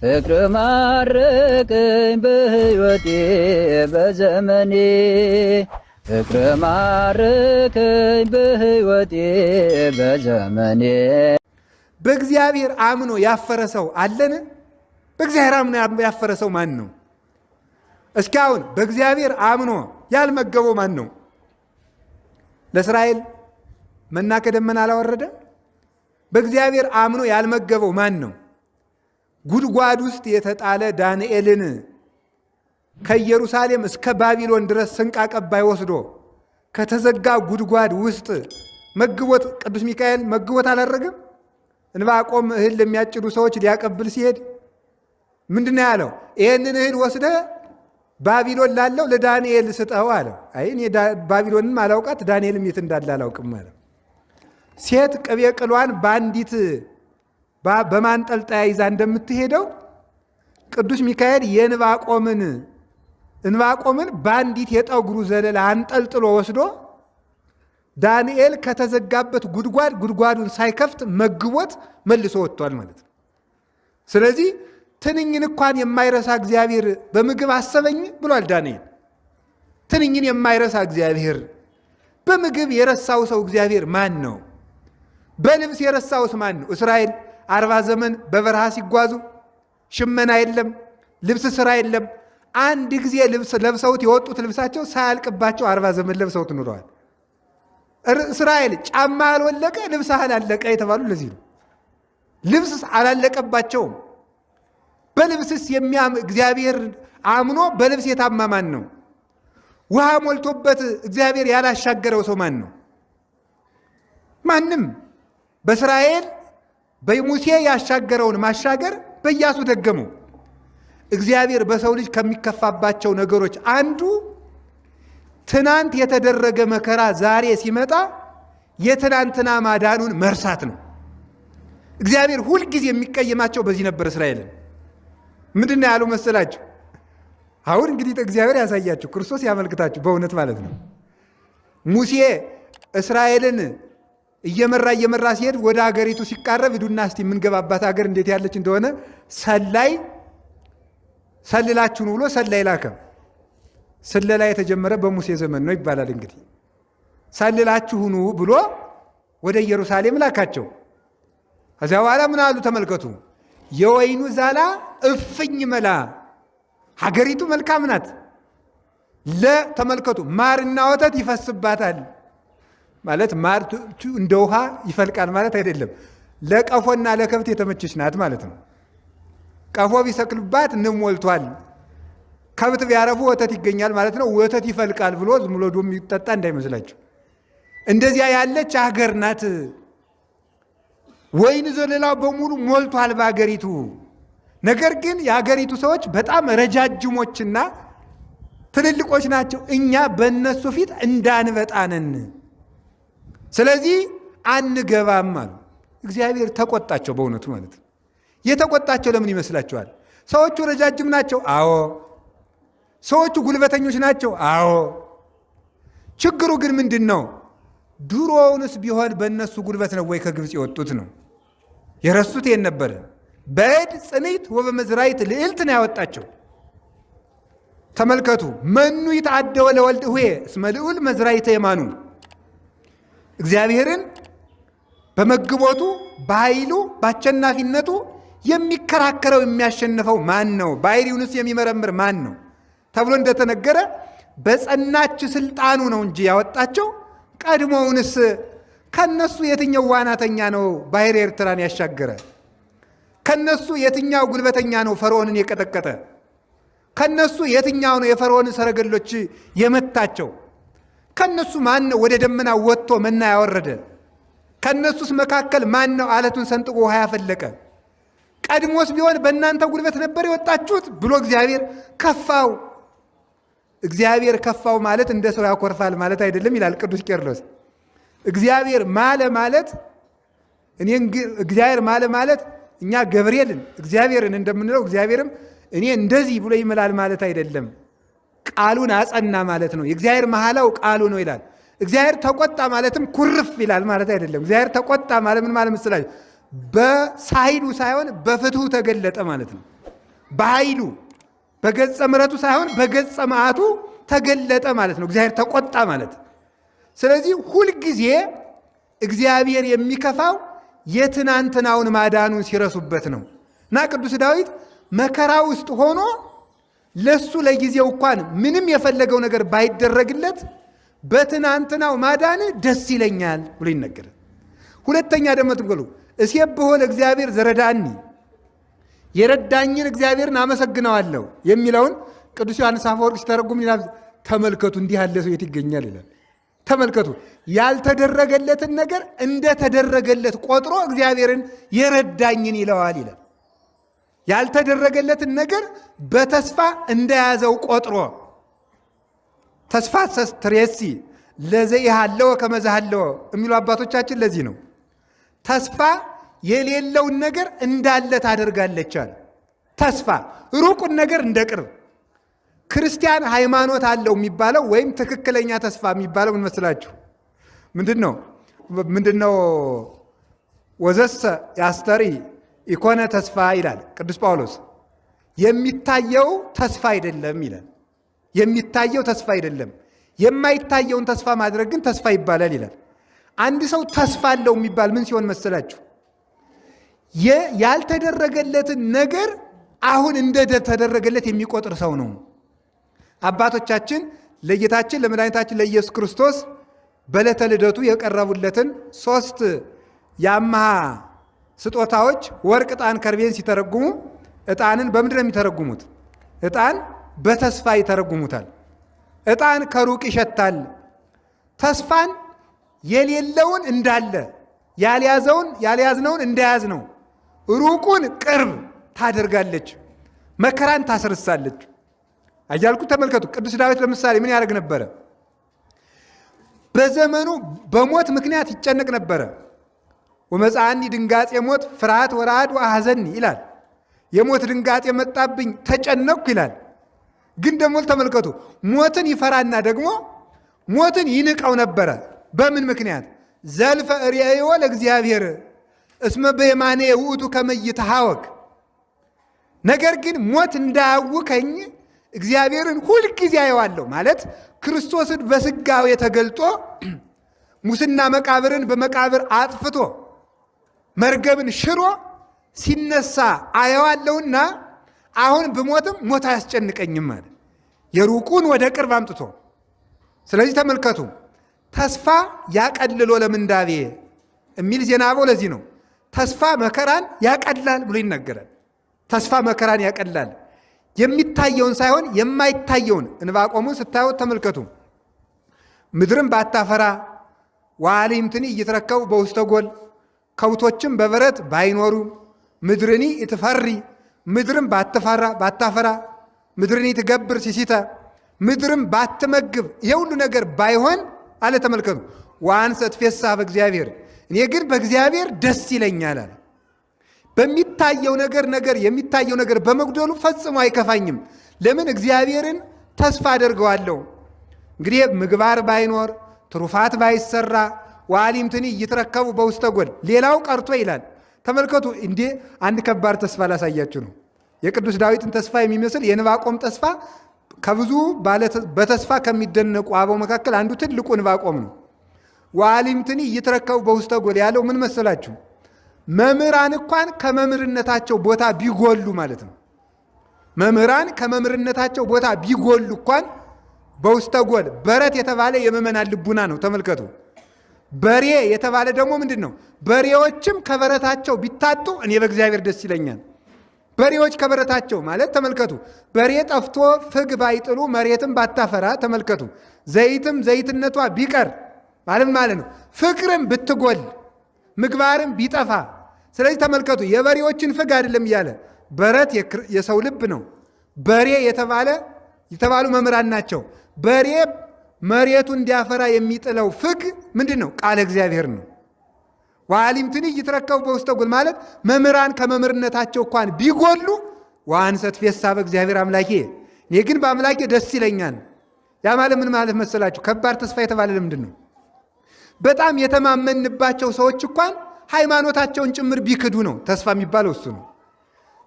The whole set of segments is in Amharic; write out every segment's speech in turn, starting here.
ፍቅር ማረከኝ በሕይወቴ በዘመኔ ፍቅር ማረከኝ በሕይወቴ በዘመኔ። በእግዚአብሔር አምኖ ያፈረ ሰው አለን? በእግዚአብሔር አምኖ ያፈረ ሰው ማን ነው? እስካሁን በእግዚአብሔር አምኖ ያልመገበው ማን ነው? ለእስራኤል መና ከደመና አላወረደም? በእግዚአብሔር አምኖ ያልመገበው ማን ነው? ጉድጓድ ውስጥ የተጣለ ዳንኤልን ከኢየሩሳሌም እስከ ባቢሎን ድረስ ስንቅ አቀባይ ወስዶ ከተዘጋ ጉድጓድ ውስጥ መግቦት ቅዱስ ሚካኤል መግቦት አላደረገም? ዕንባቆም እህል ለሚያጭዱ ሰዎች ሊያቀብል ሲሄድ ምንድነው ያለው? ይህንን እህል ወስደ ባቢሎን ላለው ለዳንኤል ስጠው አለው። አይ እኔ ባቢሎንም አላውቃት ዳንኤልም የት እንዳለ አላውቅም አለ። ሴት ቅቤ ቅሏን በአንዲት በማንጠልጠያ ይዛ እንደምትሄደው ቅዱስ ሚካኤል ዕንባቆምን በአንዲት የጠጉሩ ዘለላ አንጠልጥሎ ወስዶ ዳንኤል ከተዘጋበት ጉድጓዱን ሳይከፍት መግቦት መልሶ ወጥቷል ማለት ነው። ስለዚህ ትንኝን እንኳን የማይረሳ እግዚአብሔር በምግብ አሰበኝ ብሏል ዳንኤል። ትንኝን የማይረሳ እግዚአብሔር በምግብ የረሳው ሰው እግዚአብሔር ማን ነው? በልብስ የረሳውስ ማን ነው? እስራኤል 40 ዘመን በበረሃ ሲጓዙ ሽመና የለም፣ ልብስ ስራ የለም። አንድ ጊዜ ልብስ ለብሰውት የወጡት ልብሳቸው ሳያልቅባቸው 40 ዘመን ለብሰውት ኑረዋል። እስራኤል ጫማ አልወለቀ ልብስ አላለቀ የተባሉ ለዚህ ነው። ልብስ አላለቀባቸውም። በልብስስ እግዚአብሔር አምኖ በልብስ የታማ ማን ነው? ውሃ ሞልቶበት እግዚአብሔር ያላሻገረው ሰው ማን ነው? ማንም። በእስራኤል በሙሴ ያሻገረውን ማሻገር በኢያሱ ደገመው። እግዚአብሔር በሰው ልጅ ከሚከፋባቸው ነገሮች አንዱ ትናንት የተደረገ መከራ ዛሬ ሲመጣ የትናንትና ማዳኑን መርሳት ነው። እግዚአብሔር ሁልጊዜ የሚቀየማቸው በዚህ ነበር። እስራኤልን ምንድን ነው ያሉ መሰላችሁ? አሁን እንግዲህ እግዚአብሔር ያሳያችሁ፣ ክርስቶስ ያመልክታችሁ በእውነት ማለት ነው። ሙሴ እስራኤልን እየመራ ሲሄድ ወደ ሀገሪቱ ሲቃረብ ሂዱና እስቲ የምንገባባት ሀገር እንዴት ያለች እንደሆነ ሰልላችሁ ነው ብሎ ሰላይ ላከ። ስለላ የተጀመረ በሙሴ ዘመን ነው ይባላል። እንግዲህ ሰልላችሁ ኑ ብሎ ወደ ኢየሩሳሌም ላካቸው። ከዚያ በኋላ ምን አሉ ተመልከቱ። የወይኑ ዛላ እፍኝ መላ፣ ሀገሪቱ መልካም ናት። ተመልከቱ ማርና ወተት ይፈስባታል ማለት ማር እንደ ውሃ ይፈልቃል ማለት አይደለም። ለቀፎና ለከብት የተመቸች ናት ማለት ነው። ቀፎ ቢሰቅልባት ንብ ሞልቷል፣ ከብት ቢያረፉ ወተት ይገኛል ማለት ነው። ወተት ይፈልቃል ብሎ ዝም ብሎ የሚጠጣ እንዳይመስላችሁ። እንደዚያ ያለች ሀገር ናት። ወይን ዘለላው በሙሉ ሞልቷል በሀገሪቱ። ነገር ግን የሀገሪቱ ሰዎች በጣም ረጃጅሞችና ትልልቆች ናቸው። እኛ በእነሱ ፊት እንዳንበጣ ነን። ስለዚህ አንገባም አሉ። እግዚአብሔር ተቆጣቸው በእውነቱ ማለት ነው። የተቆጣቸው ለምን ይመስላችኋል? ሰዎቹ ረጃጅም ናቸው? አዎ። ሰዎቹ ጉልበተኞች ናቸው? አዎ። ችግሩ ግን ምንድን ነው? ድሮውንስ ቢሆን በእነሱ ጉልበት ነው ወይ ከግብፅ የወጡት ነው? የረሱት ይሄን ነበር። በዕድ ጽንዕት ወበመዝራዕት ልዕልት ነው ያወጣቸው። ተመልከቱ። መኑ ይትዓደወ ለወልድ እሁየ እስመ ልዑል መዝራዕተ የማኑ። እግዚአብሔርን በመግቦቱ በኃይሉ በአሸናፊነቱ የሚከራከረው የሚያሸንፈው ማን ነው? ባሕርዩንስ የሚመረምር ማን ነው ተብሎ እንደተነገረ በጸናች ስልጣኑ ነው እንጂ ያወጣቸው። ቀድሞውንስ ከነሱ የትኛው ዋናተኛ ነው ባሕረ ኤርትራን ያሻገረ? ከነሱ የትኛው ጉልበተኛ ነው ፈርዖንን የቀጠቀጠ? ከነሱ የትኛው ነው የፈርዖንን ሰረገሎች የመታቸው? ከነሱ ማን ነው ወደ ደመና ወጥቶ መና ያወረደ? ከነሱስ መካከል ማን ነው አለቱን ሰንጥቆ ውሃ ያፈለቀ? ቀድሞስ ቢሆን በእናንተ ጉልበት ነበር የወጣችሁት ብሎ እግዚአብሔር ከፋው። እግዚአብሔር ከፋው ማለት እንደ ሰው ያኮርፋል ማለት አይደለም ይላል ቅዱስ ቄርሎስ። እግዚአብሔር ማለ ማለት እኛ ገብርኤልን እግዚአብሔርን እንደምንለው እግዚአብሔርም እኔ እንደዚህ ብሎ ይምላል ማለት አይደለም። ቃሉን አጸና ማለት ነው። የእግዚአብሔር መሐላው ቃሉ ነው ይላል። እግዚአብሔር ተቆጣ ማለትም ኩርፍ ይላል ማለት አይደለም። እግዚአብሔር ተቆጣ ማለት ምን ማለት መስላችሁ? በሳይዱ ሳይሆን በፍትሁ ተገለጠ ማለት ነው። በኃይሉ በገጸ ምሕረቱ ሳይሆን በገጸ መዓቱ ተገለጠ ማለት ነው። እግዚአብሔር ተቆጣ ማለት። ስለዚህ ሁልጊዜ እግዚአብሔር የሚከፋው የትናንትናውን ማዳኑን ሲረሱበት ነው እና ቅዱስ ዳዊት መከራ ውስጥ ሆኖ ለሱ ለጊዜው እንኳን ምንም የፈለገው ነገር ባይደረግለት በትናንትናው ማዳን ደስ ይለኛል ብሎ ይነገራል። ሁለተኛ ደግሞ ትብሉ እሴብሖ ለእግዚአብሔር ዘረዳኒ የረዳኝን እግዚአብሔርን አመሰግነዋለሁ የሚለውን ቅዱስ ዮሐንስ አፈወርቅ ሲተረጉም ይላል። ተመልከቱ እንዲህ ያለ ሰው የት ይገኛል ይላል። ተመልከቱ ያልተደረገለትን ነገር እንደተደረገለት ቆጥሮ እግዚአብሔርን የረዳኝን ይለዋል ይላል። ያልተደረገለትን ነገር በተስፋ እንደያዘው ቆጥሮ ተስፋ ትሬሲ ለዘኢሃለወ ከመ ዘሃለወ የሚሉ አባቶቻችን ለዚህ ነው። ተስፋ የሌለውን ነገር እንዳለ ታደርጋለች አለ። ተስፋ ሩቁን ነገር እንደ ቅርብ። ክርስቲያን ሃይማኖት አለው የሚባለው ወይም ትክክለኛ ተስፋ የሚባለው ምን መስላችሁ? ምንድነው? ወዘሰ ያስተሪ ኢኮነ ተስፋ ይላል ቅዱስ ጳውሎስ። የሚታየው ተስፋ አይደለም ይላል። የሚታየው ተስፋ አይደለም፣ የማይታየውን ተስፋ ማድረግ ግን ተስፋ ይባላል ይላል። አንድ ሰው ተስፋ አለው የሚባል ምን ሲሆን መሰላችሁ? ያልተደረገለትን ነገር አሁን እንደተደረገለት የሚቆጥር ሰው ነው። አባቶቻችን ለጌታችን ለመድኃኒታችን ለኢየሱስ ክርስቶስ በዕለተ ልደቱ የቀረቡለትን 3 የአምሃ ስጦታዎች ወርቅ፣ ዕጣን፣ ከርቤን ሲተረጉሙ ዕጣንን በምንድን ነው የሚተረጉሙት? ዕጣን በተስፋ ይተረጉሙታል። ዕጣን ከሩቅ ይሸታል። ተስፋን የሌለውን እንዳለ ያልያዝነውን እንደያዝ ነው። ሩቁን ቅርብ ታደርጋለች፣ መከራን ታስርሳለች። አያልኩ ተመልከቱ። ቅዱስ ዳዊት ለምሳሌ ምን ያደርግ ነበረ? በዘመኑ በሞት ምክንያት ይጨነቅ ነበረ። ወመጽአኒ ድንጋጼ ሞት ፍርሃት ወረዓድ ወአሐዘኒ ይላል። የሞት ድንጋጤ መጣብኝ ተጨነቅኩ ይላል። ግን ደግሞ ተመልከቱ ሞትን ይፈራና ደግሞ ሞትን ይንቀው ነበረ። በምን ምክንያት? ዘልፈ ርእዮ ለእግዚአብሔር እስመ በየማኔ ውእቱ ከመ ይትሐወክ። ነገር ግን ሞት እንዳያውከኝ እግዚአብሔርን ሁልጊዜ አየዋለሁ ማለት ክርስቶስን በስጋው ተገልጦ ሙስና መቃብርን በመቃብር አጥፍቶ መርገብን ሽሮ ሲነሳ አየዋለሁና አሁን ብሞትም ሞት አያስጨንቀኝም ማለት የሩቁን ወደ ቅርብ አምጥቶ። ስለዚህ ተመልከቱ ተስፋ ያቀልሎ ለምንዳቤ የሚል ዜና አበው ለዚህ ነው። ተስፋ መከራን ያቀላል ብሎ ይነገራል። ተስፋ መከራን ያቀላል። የሚታየውን ሳይሆን የማይታየውን ዕንባቆምን ስታዩት ተመልከቱ። ምድርም ባታፈራ ወአሊምትኒ እይትረከቡ በውስተ ጎል፣ ከብቶችም በበረት ባይኖሩ ምድርኒ እትፈሪ፣ ምድርም ባታፈራ ምድርኒ ትገብር ሲሲተ፣ ምድርም ባትመግብ ይሄ ሁሉ ነገር ባይሆን አለ። ተመልከቱ ወአንሰ እትፌሳህ በእግዚአብሔር፣ እኔ ግን በእግዚአብሔር ደስ ይለኛል አለ። በሚታየው ነገር የሚታየው ነገር በመጉደሉ ፈጽሞ አይከፋኝም። ለምን? እግዚአብሔርን ተስፋ አደርገዋለሁ። እንግዲህ ምግባር ባይኖር ትሩፋት ባይሰራ ወአሊምትኒ እይትረከቡ በውስተ ጎል፣ ሌላው ቀርቶ ይላል። ተመልከቱ እንዴ አንድ ከባድ ተስፋ ላሳያችሁ ነው። የቅዱስ ዳዊትን ተስፋ የሚመስል የዕንባቆም ተስፋ ከብዙ በተስፋ ከሚደነቁ አበው መካከል አንዱ ትልቁ ዕንባቆም ነው። ወአሊምትኒ እይትረከቡ በውስተ ጎል ያለው ምን መሰላችሁ? መምህራን እንኳን ከመምህርነታቸው ቦታ ቢጎሉ ማለት ነው። መምህራን ከመምህርነታቸው ቦታ ቢጎሉ እንኳን በውስተ ጎል፣ በረት የተባለ የምዕመናን ልቡና ነው። ተመልከቱ በሬ የተባለ ደግሞ ምንድን ነው? በሬዎችም ከበረታቸው ቢታጡ እኔ በእግዚአብሔር ደስ ይለኛል። በሬዎች ከበረታቸው ማለት ተመልከቱ በሬ ጠፍቶ ፍግ ባይጥሉ መሬትም ባታፈራ ተመልከቱ ዘይትም ዘይትነቷ ቢቀር ማለት ነው ፍቅርም ብትጎል ምግባርም ቢጠፋ። ስለዚህ ተመልከቱ የበሬዎችን ፍግ አይደለም እያለ በረት የሰው ልብ ነው። በሬ የተባሉ መምህራን ናቸው። በሬ መሬቱ እንዲያፈራ የሚጥለው ፍግ ምንድን ነው? ቃለ እግዚአብሔር ነው። ወአሊምትኒ እይትረከቡ በውስተ ጎል ማለት መምህራን ከመምህርነታቸው እንኳን ቢጎሉ ወአንሰ እትፌሳህ በእግዚአብሔር አምላኬ፣ እኔ ግን በአምላኬ ደስ ይለኛል። ያ ማለት ምን ማለት መሰላችሁ? ከባድ ተስፋ የተባለ ለምንድን ነው? በጣም የተማመንባቸው ሰዎች እንኳን ሃይማኖታቸውን ጭምር ቢክዱ ነው ተስፋ የሚባለው እሱ ነው።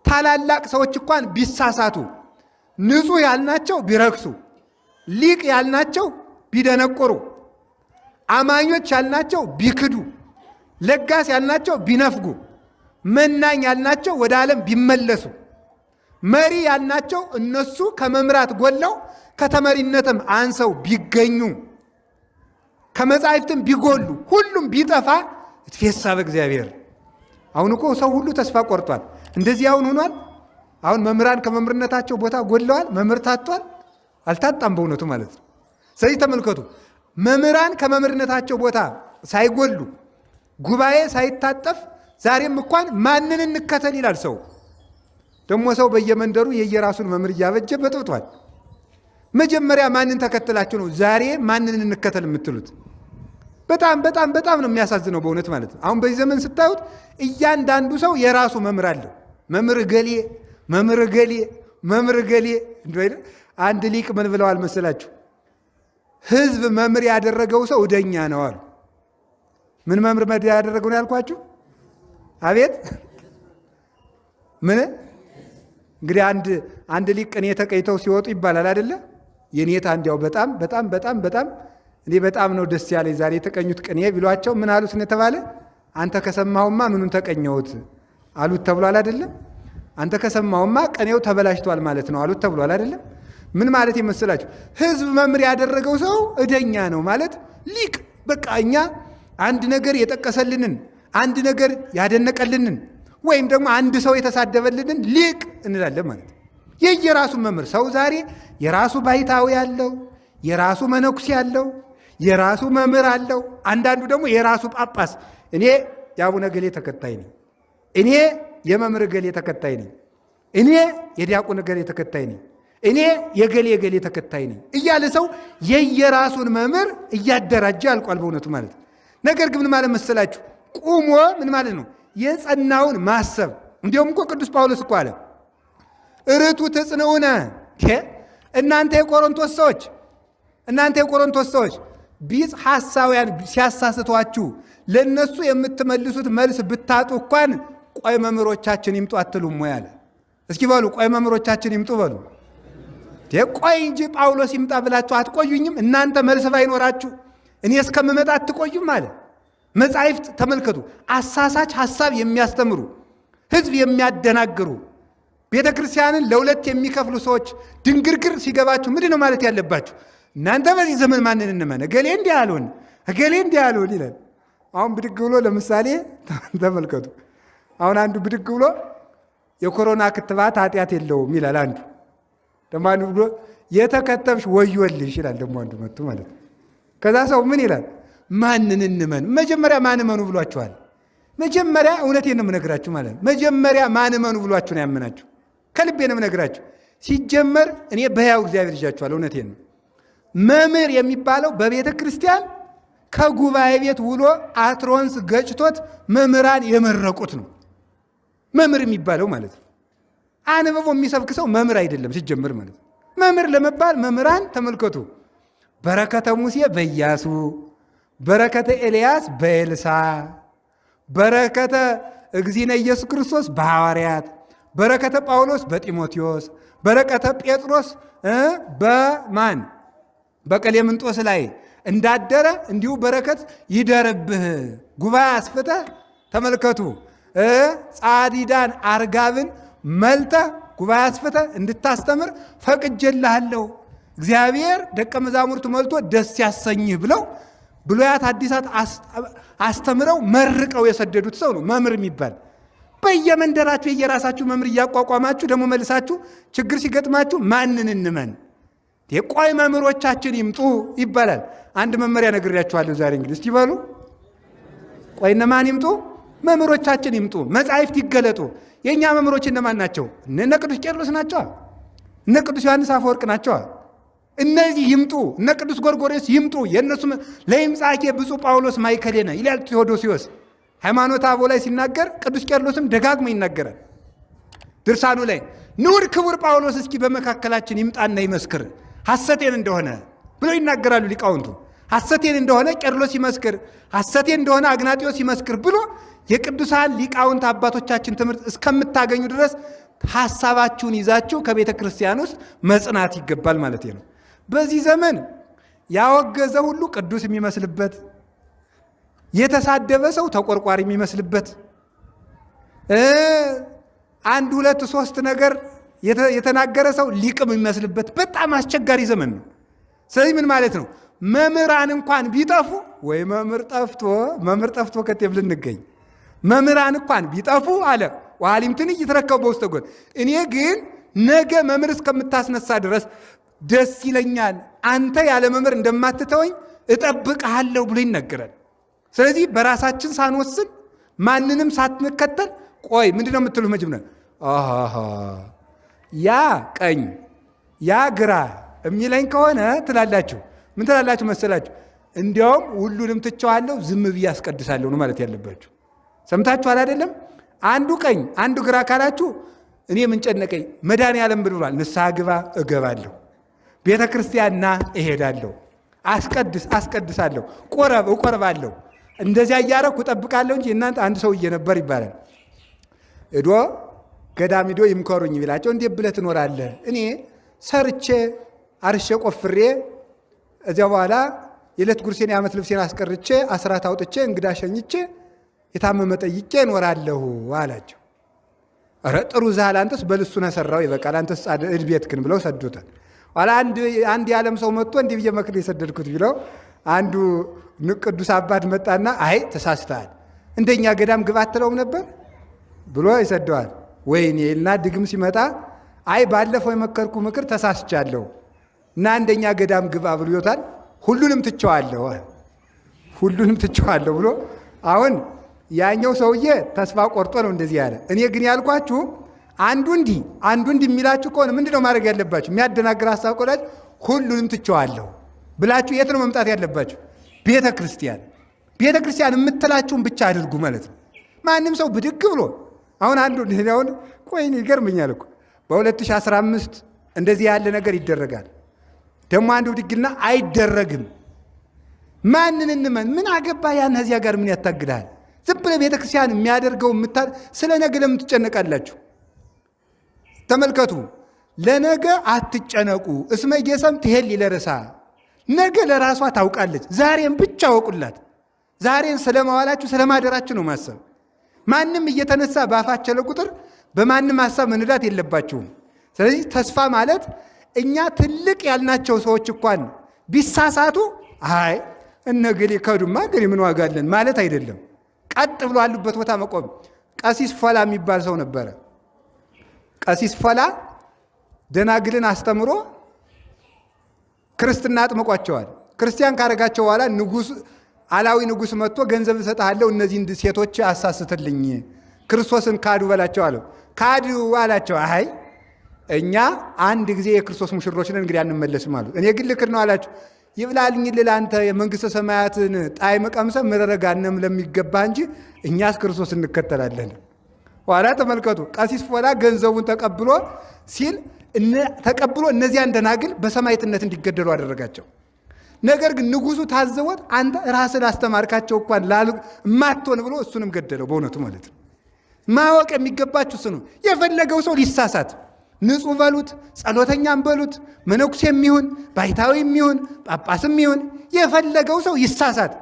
ታላላቅ ሰዎች እንኳን ቢሳሳቱ፣ ንጹሕ ያልናቸው ቢረክሱ፣ ሊቅ ያልናቸው ቢደነቆሩ፣ አማኞች ያልናቸው ቢክዱ፣ ለጋስ ያልናቸው ቢነፍጉ፣ መናኝ ያልናቸው ወደ ዓለም ቢመለሱ፣ መሪ ያልናቸው እነሱ ከመምራት ጎለው ከተመሪነትም አንሰው ቢገኙ፣ ከመጻሕፍትም ቢጎሉ፣ ሁሉም ቢጠፋ እትፌሳ በእግዚአብሔር። አሁን እኮ ሰው ሁሉ ተስፋ ቆርጧል። እንደዚህ አሁን ሆኗል። አሁን መምህራን ከመምህርነታቸው ቦታ ጎድለዋል። መምህር ታጥቷል። አልታጣም በእውነቱ ማለት ነው። ስለዚህ ተመልከቱ፣ መምህራን ከመምህርነታቸው ቦታ ሳይጎሉ ጉባኤ ሳይታጠፍ ዛሬም እንኳን ማንን እንከተል ይላል ሰው። ደግሞ ሰው በየመንደሩ የየራሱን መምህር እያበጀ በጥብጧል። መጀመሪያ ማንን ተከትላችሁ ነው ዛሬ ማንን እንከተል የምትሉት? በጣም በጣም በጣም ነው የሚያሳዝነው በእውነት ማለት ነው። አሁን በዚህ ዘመን ስታዩት እያንዳንዱ ሰው የራሱ መምህር አለው። መምህር ገሌ መምህር ገሌ መምህር ገሌ። አንድ ሊቅ ምን ብለዋል መሰላችሁ? ሕዝብ መምህር ያደረገው ሰው እደኛ ነው አሉ። ምን መምህር ያደረገው ነው ያልኳችሁ? አቤት ምን እንግዲህ አንድ ሊቅ ቅኔ ተቀይተው ሲወጡ ይባላል አይደለ? የኔታ እንዲያው በጣም በጣም በጣም በጣም እኔ በጣም ነው ደስ ያለኝ ዛሬ የተቀኙት ቅኔ ቢሏቸው ምን አሉት ነው የተባለ? አንተ ከሰማሁማ ምኑን ተቀኘሁት አሉት ተብሏል አይደለም? አንተ ከሰማሁማ ቅኔው ተበላሽቷል ማለት ነው አሉት ተብሏል አይደለም? ምን ማለት ይመስላችሁ? ሕዝብ መምህር ያደረገው ሰው እደኛ ነው ማለት ሊቅ። በቃ እኛ አንድ ነገር የጠቀሰልንን አንድ ነገር ያደነቀልንን ወይም ደግሞ አንድ ሰው የተሳደበልንን ሊቅ እንላለን ማለት ነው። የየራሱ መምህር ሰው ዛሬ የራሱ ባይታዊ ያለው፣ የራሱ መነኩሴ ያለው፣ የራሱ መምህር አለው። አንዳንዱ ደግሞ የራሱ ጳጳስ። እኔ የአቡነ ገሌ ተከታይ ነኝ፣ እኔ የመምህር ገሌ ተከታይ ነኝ፣ እኔ የዲያቆን ገሌ ተከታይ ነኝ፣ እኔ የገሌ ገሌ ተከታይ ነኝ እያለ ሰው የየራሱን መምህር እያደራጀ አልቋል በእውነቱ ማለት ነው። ነገር ግን ምን ማለት መሰላችሁ? ቁሞ ምን ማለት ነው? የጸናውን ማሰብ። እንዲሁም እኮ ቅዱስ ጳውሎስ እኮ አለ እርቱ ትጽንዑነ። እናንተ የቆሮንቶስ ሰዎች ቢጽ ሐሳውያን ሲያሳስቷችሁ ለነሱ የምትመልሱት መልስ ብታጡ እንኳን ቆይ መምህሮቻችን ይምጡ አትሉም ወይ አለ። እስኪ በሉ ቆይ መምህሮቻችን ይምጡ በሉ። ቆይ እንጂ ጳውሎስ ይምጣ ብላችሁ አትቆዩኝም? እናንተ መልስ ባይኖራችሁ እኔ እስከምመጣ አትቆዩም አለ። መጻሕፍት ተመልከቱ፣ አሳሳች ሐሳብ የሚያስተምሩ ሕዝብ የሚያደናግሩ ቤተ ክርስቲያንን ለሁለት የሚከፍሉ ሰዎች ድንግርግር ሲገባችሁ ምንድን ነው ማለት ያለባችሁ? እናንተ በዚህ ዘመን ማንን እንመን? እገሌ እንዲህ አልሆን እገሌ እንዲህ አልሆን ይላል። አሁን ብድግ ብሎ ለምሳሌ ተመልከቱ። አሁን አንዱ ብድግ ብሎ የኮሮና ክትባት ኃጢአት የለውም ይላል። አንዱ ደግሞ አንዱ ብሎ የተከተብሽ ወዮልሽ ይላል። ደግሞ አንዱ መጡ ማለት ነው። ከዛ ሰው ምን ይላል? ማንን እንመን? መጀመሪያ ማን እመኑ ብሏችኋል? መጀመሪያ እውነቴን ነው የምነግራችሁ ማለት ነው። መጀመሪያ ማን እመኑ ብሏችሁ ነው ያመናችሁ? ከልቤ ነው የምነግራችሁ። ሲጀመር እኔ በሕያው እግዚአብሔር ይዣችኋል። እውነቴን ነው። መምህር የሚባለው በቤተ ክርስቲያን ከጉባኤ ቤት ውሎ አትሮንስ ገጭቶት መምህራን የመረቁት ነው መምህር የሚባለው ማለት ነው። አንብቦ የሚሰብክ ሰው መምህር አይደለም ሲጀመር ማለት ነው። መምህር ለመባል መምህራን ተመልከቱ። በረከተ ሙሴ በኢያሱ፣ በረከተ ኤልያስ በኤልሳ፣ በረከተ እግዚእነ ኢየሱስ ክርስቶስ በሐዋርያት፣ በረከተ ጳውሎስ በጢሞቴዎስ፣ በረከተ ጴጥሮስ በማን በቀሌምንጦስ ላይ እንዳደረ እንዲሁ በረከት ይደርብህ። ጉባኤ አስፍተህ ተመልከቱ። ጻዲዳን አርጋብን መልተህ ጉባኤ አስፍተህ እንድታስተምር ፈቅጄልሃለሁ። እግዚአብሔር ደቀ መዛሙርቱ መልቶ ደስ ያሰኝህ ብለው ብሉያት አዲሳት አስተምረው መርቀው የሰደዱት ሰው ነው መምህር የሚባል። በየመንደራችሁ የየራሳችሁ መምህር እያቋቋማችሁ ደግሞ መልሳችሁ ችግር ሲገጥማችሁ ማንን እንመን? የቆይ መምህሮቻችን ይምጡ ይባላል። አንድ መመሪያ ነግሬያችኋለሁ ዛሬ። እንግዲህ እስቲ በሉ ቆይ እነማን ይምጡ? መምህሮቻችን ይምጡ፣ መጻሕፍት ይገለጡ። የእኛ መምህሮች እነማን ናቸው? እነ ቅዱስ ቄርሎስ ናቸዋ፣ እነ ቅዱስ ዮሐንስ አፈወርቅ ናቸዋ። እነዚህ ይምጡ፣ እነ ቅዱስ ጎርጎርዮስ ይምጡ። የእነሱ ለይምጻእኬ ብፁዕ ጳውሎስ ማእከሌነ ይላል ቴዎዶሲዎስ ሃይማኖተ አበው ላይ ሲናገር፣ ቅዱስ ቄርሎስም ደጋግሞ ይናገራል ድርሳኑ ላይ። ንዑድ ክቡር ጳውሎስ እስኪ በመካከላችን ይምጣና ይመስክር ሐሰቴን እንደሆነ ብለው ይናገራሉ ሊቃውንቱ። ሐሰቴን እንደሆነ ቄርሎስ ይመስክር፣ ሐሰቴን እንደሆነ አግናጢዮስ ይመስክር ብሎ የቅዱሳን ሊቃውንት አባቶቻችን ትምህርት እስከምታገኙ ድረስ ሐሳባችሁን ይዛችሁ ከቤተ ክርስቲያን ውስጥ መጽናት ይገባል ማለት ነው። በዚህ ዘመን ያወገዘ ሁሉ ቅዱስ የሚመስልበት፣ የተሳደበ ሰው ተቆርቋሪ የሚመስልበት፣ አንድ ሁለት ሶስት ነገር የተናገረ ሰው ሊቅም የሚመስልበት በጣም አስቸጋሪ ዘመን ነው። ስለዚህ ምን ማለት ነው? መምህራን እንኳን ቢጠፉ ወይ መምህር ጠፍቶ ከቴብ ልንገኝ መምህራን እንኳን ቢጠፉ አለ ወዓሊምትን እይትረከቡ በውስተ ጎን። እኔ ግን ነገ መምህር እስከምታስነሳ ድረስ ደስ ይለኛል፣ አንተ ያለ መምህር እንደማትተወኝ እጠብቅሃለሁ ብሎ ይነገራል። ስለዚህ በራሳችን ሳንወስን ማንንም ሳትንከተል ቆይ ምንድነው የምትሉት? መጀመሪያ ያ ቀኝ ያ ግራ የሚለኝ ከሆነ ትላላችሁ። ምን ትላላችሁ መሰላችሁ? እንዲያውም ሁሉንም ትቸዋለሁ ዝም ብዬ አስቀድሳለሁ ነው ማለት ያለባችሁ። ሰምታችኋል አይደለም? አንዱ ቀኝ አንዱ ግራ ካላችሁ እኔ ምን ጨነቀኝ፣ መድኃኔዓለም ብሏል፣ ንስሐ ግባ እገባለሁ፣ ቤተ ክርስቲያን ና እሄዳለሁ፣ አስቀድሳለሁ፣ እቆርባለሁ፣ እንደዚያ እያረኩ እጠብቃለሁ እንጂ እናንተ አንድ ሰውዬ ነበር ይባላል እዶ ገዳም ሂዶ ይምከሩኝ ቢላቸው እንዴት ብለህ ትኖራለህ? እኔ ሰርቼ አርሼ ቆፍሬ እዚያ በኋላ የዕለት ጉርሴን የዓመት ልብሴን አስቀርቼ አስራት አውጥቼ እንግዳ ሸኝቼ የታመመ ጠይቄ እኖራለሁ አላቸው። ኧረ ጥሩ ዛል አንተስ በልሱን ሰራው ይበቃል፣ አንተስ እድቤት ግን ብለው ሰዱታል። ኋላ አንድ የዓለም ሰው መጥቶ እንዲህ ብዬ መክር የሰደድኩት ቢለው አንዱ ቅዱስ አባት መጣና አይ ተሳስተሃል፣ እንደኛ ገዳም ግባ አትለውም ነበር ብሎ ይሰደዋል። ወይኔ እና ድግም ሲመጣ አይ ባለፈው የመከርኩ ምክር ተሳስቻለሁ እና እንደኛ ገዳም ግባ ብሎታል። ሁሉንም ትቸዋለሁ ብሎ አሁን ያኛው ሰውዬ ተስፋ ቆርጦ ነው እንደዚህ ያለ። እኔ ግን ያልኳችሁ አንዱ እንዲህ የሚላችሁ ከሆነ ምንድነው ማድረግ ያለባችሁ? የሚያደናግር ሐሳብ ቆላችሁ ሁሉንም ትቸዋለሁ ብላችሁ የት ነው መምጣት ያለባችሁ? ቤተ ክርስቲያን የምትላችሁን ብቻ አድርጉ ማለት ነው። ማንም ሰው ብድግ ብሎ አሁን ቆይ ይገርመኛል እኮ በ2015 እንደዚህ ያለ ነገር ይደረጋል። ደግሞ አንዱ ብድግና አይደረግም። ማንን እንመን? ምን አገባ? ያን እዚያ ጋር ምን ያታግዳል? ዝም ብለህ ቤተ ክርስቲያን የሚያደርገው ስለ ነገ ለምን ትጨነቃላችሁ? ተመልከቱ፣ ለነገ አትጨነቁ። እስመ ጌሰም ትሄል ይለርሳ። ነገ ለራሷ ታውቃለች። ዛሬን ብቻ ወቁላት። ዛሬን ስለማዋላችሁ ስለማደራችሁ ነው ማሰብ። ማንም እየተነሳ ባፋቸለ ቁጥር በማንም ሐሳብ መንዳት የለባችሁም። ስለዚህ ተስፋ ማለት እኛ ትልቅ ያልናቸው ሰዎች እንኳን ቢሳሳቱ አይ እነገሌ ከዱማ ገሌ ምን ዋጋለን ማለት አይደለም። ቀጥ ብሎ አሉበት ቦታ መቆም። ቀሲስ ፎላ የሚባል ሰው ነበረ። ቀሲስ ፎላ ደናግልን አስተምሮ ክርስትና አጥምቋቸዋል። ክርስቲያን ካረጋቸው በኋላ አላዊ ንጉሥ መጥቶ ገንዘብ እሰጥሃለሁ እነዚህን ሴቶች አሳስትልኝ፣ ክርስቶስን ካዱ በላቸው አለው። ካዱ አላቸው። አይ እኛ አንድ ጊዜ የክርስቶስ ሙሽሮች ነን እንግዲህ አንመለስም አሉት። እኔ ግን ልክር ነው አላቸው። ይብላልኝ ለአንተ የመንግሥተ ሰማያትን ጣዕም ቀምሰህ ምረረ ገሃነም ለሚገባ እንጂ እኛስ ክርስቶስ እንከተላለን። ኋላ ተመልከቱ፣ ቀሲስ ፎላ ገንዘቡን ተቀብሎ እነዚያን ደናግል በሰማዕትነት እንዲገደሉ አደረጋቸው። ነገር ግን ንጉሡ ታዘቦት አንተ ራስን አስተማርካቸው እንኳን ማትሆን ብሎ እሱንም ገደለው። በእውነቱ ማለት ነው። ማወቅ የሚገባችሁ እሱ ነው። የፈለገው ሰው ሊሳሳት፣ ንጹሕ በሉት፣ ጸሎተኛም በሉት፣ መነኩሴም ይሁን ባይታዊም ይሁን ጳጳስም ይሁን የፈለገው ሰው ይሳሳት።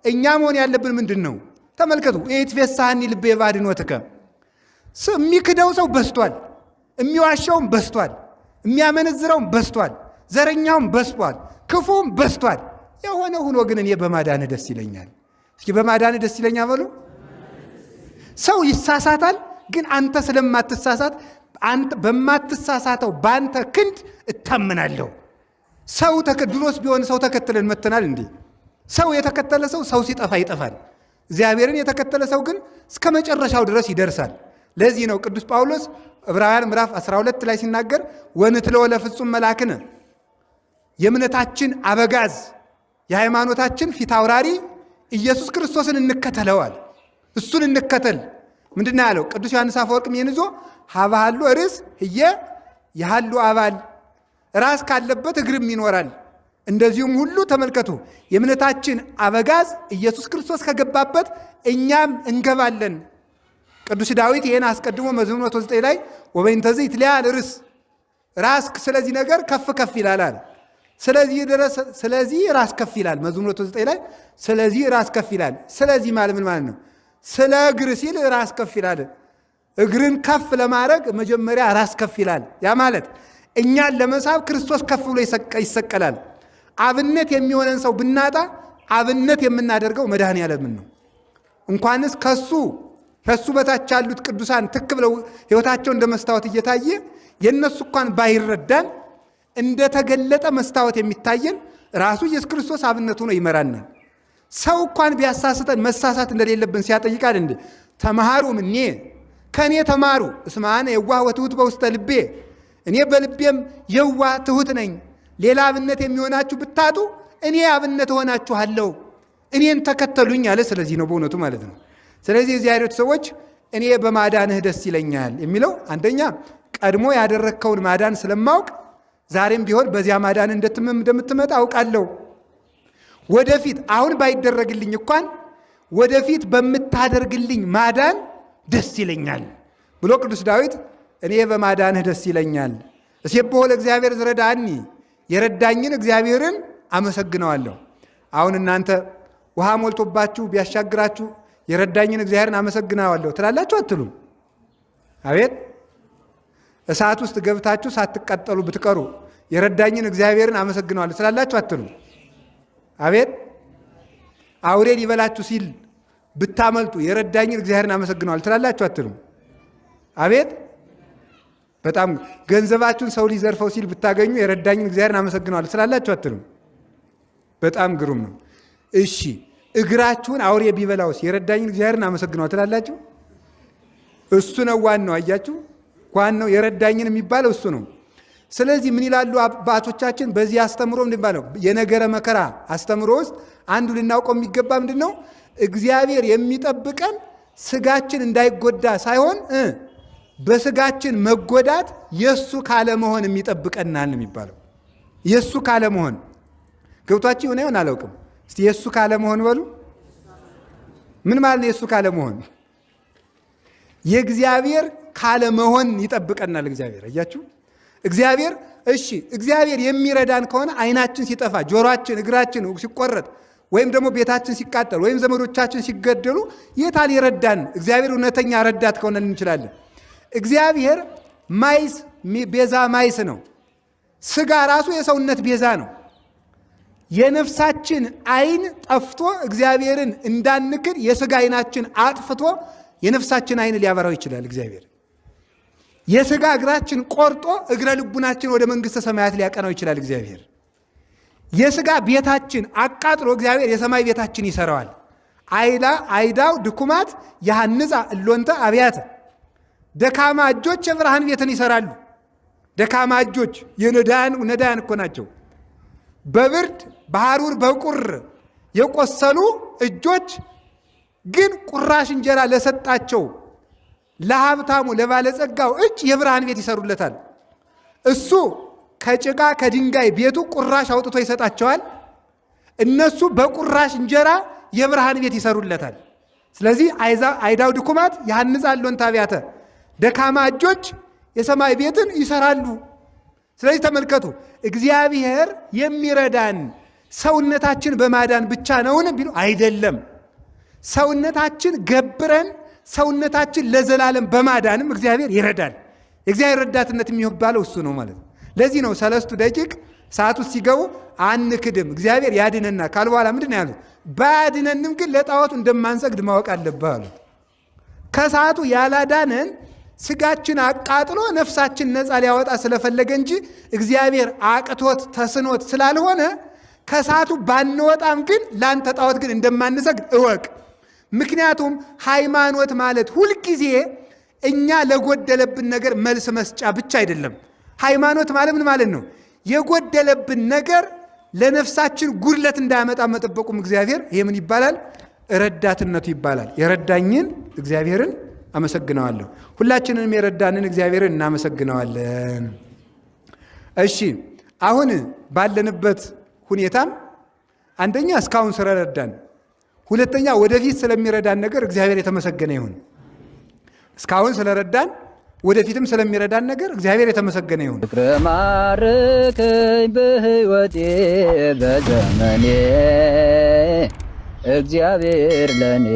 እኛ መሆን ያለብን ምንድን ነው? ተመልከቱ። ኢትፌሳሐኒ ልቤ በአድኅኖትከ። የሚክደው ሰው በስቷል፣ የሚዋሻውም በስቷል፣ የሚያመነዝረውም በስቷል፣ ዘረኛውም በስቷል፣ ክፉም በስቷል። የሆነ ሁኖ ግን እኔ በማዳንህ ደስ ይለኛል። እስኪ በማዳንህ ደስ ይለኛል በሉ። ሰው ይሳሳታል፣ ግን አንተ ስለማትሳሳት በማትሳሳተው በአንተ ክንድ እታመናለሁ። ሰው ድሮስ ቢሆን ሰው ተከትለን መተናል እንዴ? ሰው የተከተለ ሰው ሲጠፋ ይጠፋል። እግዚአብሔርን የተከተለ ሰው ግን እስከ መጨረሻው ድረስ ይደርሳል። ለዚህ ነው ቅዱስ ጳውሎስ ዕብራውያን ምዕራፍ 12 ላይ ሲናገር ወንትለወ ለፍጹም መላክነ፣ የእምነታችን አበጋዝ የሃይማኖታችን ፊት አውራሪ ኢየሱስ ክርስቶስን እንከተለዋል። እሱን እንከተል። ምንድን ነው ያለው? ቅዱስ ዮሐንስ አፈወርቅም ይህን ይዞ ሀባሃሉ ርዕስ ህየ የሃሉ አባል፣ ራስ ካለበት እግርም ይኖራል። እንደዚሁም ሁሉ ተመልከቱ፣ የእምነታችን አበጋዝ ኢየሱስ ክርስቶስ ከገባበት እኛም እንገባለን። ቅዱስ ዳዊት ይህን አስቀድሞ መዝሙር 109 ላይ ወበይንተዚህ ይትለያል ርስ ራስ ስለዚህ ነገር ከፍ ከፍ ይላል አለ። ስለዚህ ራስ ከፍ ይላል። መዝሙር 109 ላይ ስለዚህ ራስ ከፍ ይላል። ስለዚህ ማለት ምን ማለት ነው? ስለ እግር ሲል ራስ ከፍ ይላል። እግርን ከፍ ለማድረግ መጀመሪያ ራስ ከፍ ይላል። ያ ማለት እኛን ለመሳብ ክርስቶስ ከፍ ብሎ ይሰቀላል። አብነት የሚሆነን ሰው ብናጣ አብነት የምናደርገው መድኃኔዓለምን ነው። እንኳንስ ከሱ በታች ያሉት ቅዱሳን ትክ ብለው ሕይወታቸው እንደ መስታወት እየታየ የእነሱ እንኳን ባይረዳን እንደተገለጠ መስታወት የሚታየን ራሱ ኢየሱስ ክርስቶስ አብነቱ ነው፣ ይመራናል። ሰው እንኳን ቢያሳስተን መሳሳት እንደሌለብን ሲያጠይቃል እንዴ ተማሃሩ ምኔ ከእኔ ተማሩ እስመ አነ የዋህ ወትሑት በውስተ ልቤ፣ እኔ በልቤም የዋህ ትሑት ነኝ። ሌላ አብነት የሚሆናችሁ ብታጡ እኔ አብነት ሆናችኋለሁ፣ እኔን ተከተሉኝ አለ። ስለዚህ ነው በእውነቱ ማለት ነው። ስለዚህ የእግዚአብሔር ሰዎች እኔ በማዳንህ ደስ ይለኛል የሚለው አንደኛ ቀድሞ ያደረግከውን ማዳን ስለማውቅ ዛሬም ቢሆን በዚያ ማዳን እንደምትመጣ አውቃለሁ። ወደፊት አሁን ባይደረግልኝ እንኳን ወደፊት በምታደርግልኝ ማዳን ደስ ይለኛል ብሎ ቅዱስ ዳዊት እኔ በማዳንህ ደስ ይለኛል፣ እሴብሖ ለእግዚአብሔር ዘረዳኒ፣ የረዳኝን እግዚአብሔርን አመሰግነዋለሁ። አሁን እናንተ ውሃ ሞልቶባችሁ ቢያሻግራችሁ የረዳኝን እግዚአብሔርን አመሰግነዋለሁ ትላላችሁ አትሉም? አቤት እሳት ውስጥ ገብታችሁ ሳትቃጠሉ ብትቀሩ የረዳኝን እግዚአብሔርን አመሰግነዋለሁ ትላላችሁ አትሉም? አቤት አውሬ ሊበላችሁ ሲል ብታመልጡ የረዳኝን እግዚአብሔርን አመሰግነዋለሁ ትላላችሁ አትሉም? አቤት በጣም ገንዘባችሁን ሰው ሊዘርፈው ሲል ብታገኙ የረዳኝን እግዚአብሔርን አመሰግነዋለሁ ትላላችሁ አትሉም? በጣም ግሩም ነው። እሺ እግራችሁን አውሬ ቢበላውስ የረዳኝን እግዚአብሔርን አመሰግነዋለሁ ትላላችሁ? እሱ ነው ዋናው። አያችሁ፣ ዋናው የረዳኝን የሚባለው እሱ ነው። ስለዚህ ምን ይላሉ አባቶቻችን በዚህ አስተምሮ እንደሚባለው የነገረ መከራ አስተምሮ ውስጥ አንዱ ልናውቀው የሚገባ ምንድን ነው? እግዚአብሔር የሚጠብቀን ስጋችን እንዳይጎዳ ሳይሆን በስጋችን መጎዳት የሱ ካለመሆን የሚጠብቀናል የሚባለው። የሱ ካለመሆን ገብቷችሁ ይሆን አላውቅም። እስቲ የሱ ካለመሆን በሉ። ምን ማለት ነው የሱ ካለመሆን? የእግዚአብሔር ካለመሆን ይጠብቀናል እግዚአብሔር። አያችሁ እግዚአብሔር እሺ እግዚአብሔር የሚረዳን ከሆነ አይናችን ሲጠፋ፣ ጆሮአችን፣ እግራችን ሲቆረጥ ወይም ደግሞ ቤታችን ሲቃጠል ወይም ዘመዶቻችን ሲገደሉ የታል የረዳን? እግዚአብሔር እውነተኛ ረዳት ከሆነ እንችላለን። እግዚአብሔር ማይስ ቤዛ ማይስ ነው። ስጋ ራሱ የሰውነት ቤዛ ነው። የነፍሳችን አይን ጠፍቶ እግዚአብሔርን እንዳንክድ የስጋ አይናችን አጥፍቶ የነፍሳችን አይን ሊያበራው ይችላል እግዚአብሔር። የስጋ እግራችን ቆርጦ እግረ ልቡናችን ወደ መንግሥተ ሰማያት ሊያቀናው ይችላል እግዚአብሔር። የስጋ ቤታችን አቃጥሎ እግዚአብሔር የሰማይ ቤታችን ይሰራዋል። አይዳው ድኩማት ያሐንጻ እሎንተ አብያተ፣ ደካማ እጆች የብርሃን ቤትን ይሰራሉ። ደካማ እጆች ነዳያን እኮ ናቸው። በብርድ በሐሩር በቁር የቆሰሉ እጆች ግን ቁራሽ እንጀራ ለሰጣቸው ለሀብታሙ ለባለጸጋው እጅ የብርሃን ቤት ይሰሩለታል። እሱ ከጭቃ ከድንጋይ ቤቱ ቁራሽ አውጥቶ ይሰጣቸዋል። እነሱ በቁራሽ እንጀራ የብርሃን ቤት ይሰሩለታል። ስለዚህ አይዳው ድኩማት ያሐንጻ እሎንተ አብያተ፣ ደካማ እጆች የሰማይ ቤትን ይሰራሉ። ስለዚህ ተመልከቱ፣ እግዚአብሔር የሚረዳን ሰውነታችን በማዳን ብቻ ነውን ቢሉ አይደለም። ሰውነታችን ገብረን ሰውነታችን ለዘላለም በማዳንም እግዚአብሔር ይረዳል። የእግዚአብሔር ረዳትነት የሚባለው እሱ ነው ማለት ነው። ለዚህ ነው ሰለስቱ ደቂቅ ሰዓት ውስጥ ሲገቡ አንክድም እግዚአብሔር ያድነና ካሉ በኋላ ምንድን ነው ያሉት? ባያድነንም ግን ለጣዖቱ እንደማንሰግድ ማወቅ አለብህ አሉት። ከሰዓቱ ያላዳነን ስጋችን አቃጥሎ ነፍሳችን ነፃ ሊያወጣ ስለፈለገ እንጂ እግዚአብሔር አቅቶት ተስኖት ስላልሆነ ከሰዓቱ ባንወጣም ግን ላንተ ጣዖት ግን እንደማንሰግድ እወቅ። ምክንያቱም ሃይማኖት ማለት ሁልጊዜ እኛ ለጎደለብን ነገር መልስ መስጫ ብቻ አይደለም። ሃይማኖት ማለት ምን ማለት ነው? የጎደለብን ነገር ለነፍሳችን ጉድለት እንዳያመጣ መጠበቁም እግዚአብሔር ይሄ ምን ይባላል? ረዳትነቱ ይባላል። የረዳኝን እግዚአብሔርን አመሰግነዋለሁ። ሁላችንንም የረዳንን እግዚአብሔርን እናመሰግነዋለን። እሺ አሁን ባለንበት ሁኔታም አንደኛ እስካሁን ስለረዳን፣ ሁለተኛ ወደፊት ስለሚረዳን ነገር እግዚአብሔር የተመሰገነ ይሁን። እስካሁን ስለረዳን ወደፊትም ስለሚረዳን ነገር እግዚአብሔር የተመሰገነ ይሁን። ፍቅር ማረከኝ በሕይወቴ በዘመኔ እግዚአብሔር ለኔ